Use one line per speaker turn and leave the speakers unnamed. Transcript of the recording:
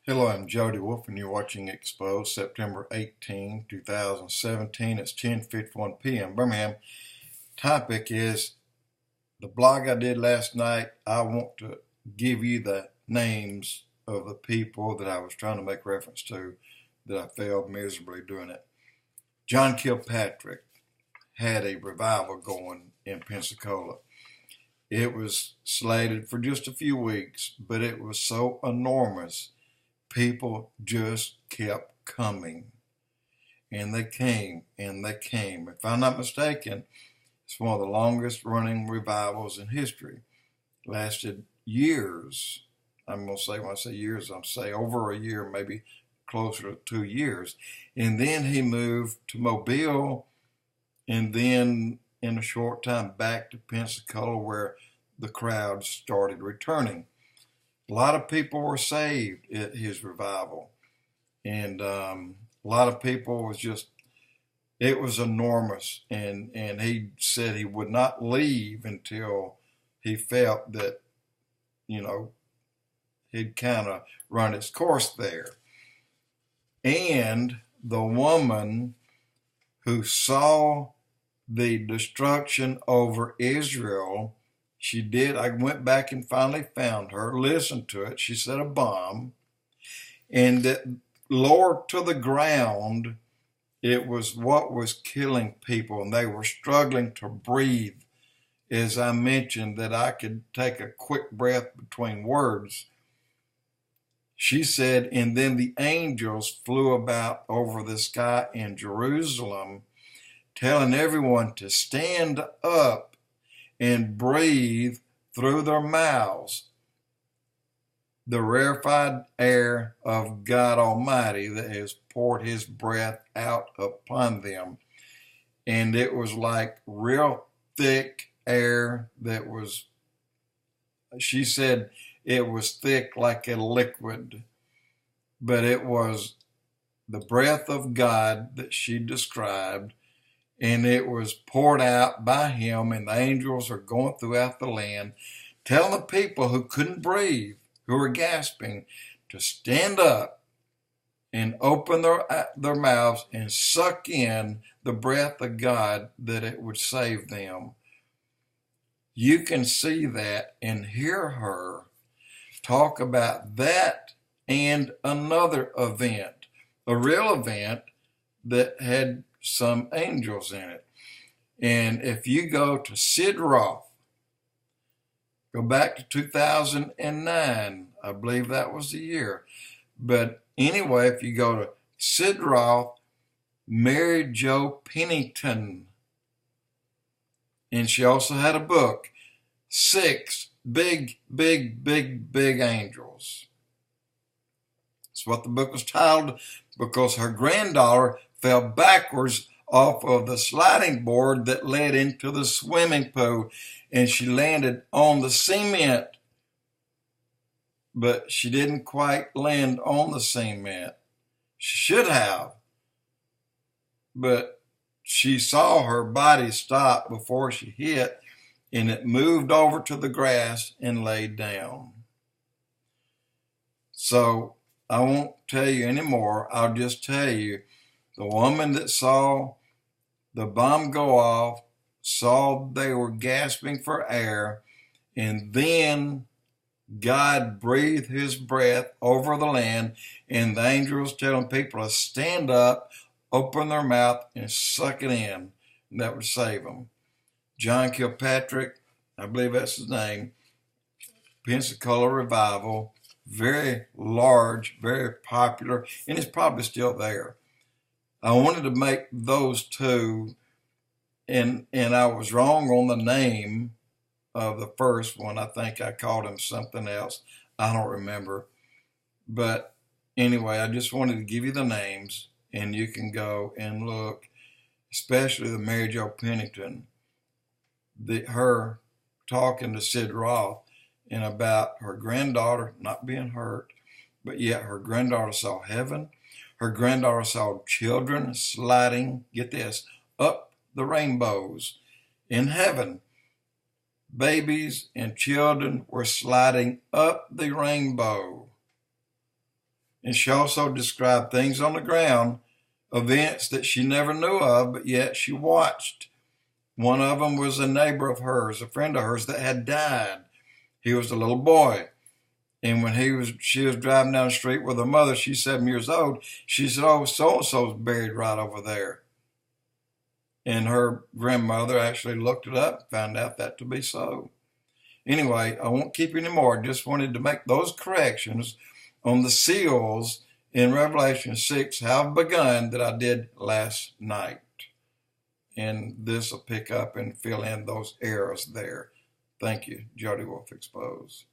Hello, I'm Jody Wolf, and you're watching Expoz, September 18, 2017. It's 10:51 p.m. Birmingham. Topic is the blog I did last night. I want to give you the names of the people that I was trying to make reference to that I failed miserably doing it. John Kilpatrick had a revival going in Pensacola. It was slated for just a few weeks, but it was so enormous. People just kept coming, and they came, and they came. If I'm not mistaken, it's one of the longest running revivals in history. It lasted years. I'm going to say, when I say years, I'm say over a year, maybe closer to 2 years. And then he moved to Mobile, and then in a short time back to Pensacola, where the crowds started returning. A lot of people were saved at his revival, and a lot of people was just, it was enormous, and he said he would not leave until he felt that, he'd kind of run its course there. And the woman who saw the destruction over Israel, she did. I went back and finally found her, listened to it. She said a bomb, and that lower to the ground, it was what was killing people, and they were struggling to breathe. As I mentioned, that I could take a quick breath between words. She said, and then the angels flew about over the sky in Jerusalem, telling everyone to stand up and breathe through their mouths the rarefied air of God Almighty that has poured his breath out upon them. And it was like real thick air that was, she said it was thick like a liquid, but it was the breath of God that she described, and it was poured out by him, and the angels are going throughout the land, telling the people who couldn't breathe, who were gasping, to stand up and open their mouths and suck in the breath of God, that it would save them. You can see that and hear her talk about that and another event, a real event that had some angels in it. And if you go to Sid Roth, go back to 2009, I believe that was the year. But anyway, if you go to Sid Roth, Mary Jo Pennington, and she also had a book, 6 Big Angels. That's what the book was titled, because her granddaughter fell backwards off of the sliding board that led into the swimming pool, and she landed on the cement, but she didn't quite land on the cement. She should have, but she saw her body stop before she hit, and it moved over to the grass and laid down. So I won't tell you anymore. I'll just tell you, the woman that saw the bomb go off saw they were gasping for air, and then God breathed his breath over the land, and the angels telling people to stand up, open their mouth, and suck it in, and that would save them. John Kilpatrick, I believe that's his name, Pensacola Revival, very large, very popular, and it's probably still there. I wanted to make those two, and I was wrong on the name of the first one. I think I called him something else. I don't remember. But anyway, I just wanted to give you the names, and you can go and look, especially the Mary Jo Pennington, her talking to Sid Roth, and about her granddaughter not being hurt, but yet her granddaughter saw heaven. Her granddaughter saw children sliding, get this, up the rainbows in heaven. Babies and children were sliding up the rainbow. And she also described things on the ground, events that she never knew of, but yet she watched. One of them was a neighbor of hers, a friend of hers that had died. He was a little boy. And when she was driving down the street with her mother, she's 7 years old. She said, "Oh, so-and-so's buried right over there." And her grandmother actually looked it up, found out that to be so. Anyway, I won't keep you anymore. Just wanted to make those corrections on the seals in Revelation 6 have begun that I did last night. And this will pick up and fill in those errors there. Thank you, Jody Wolf Expoz.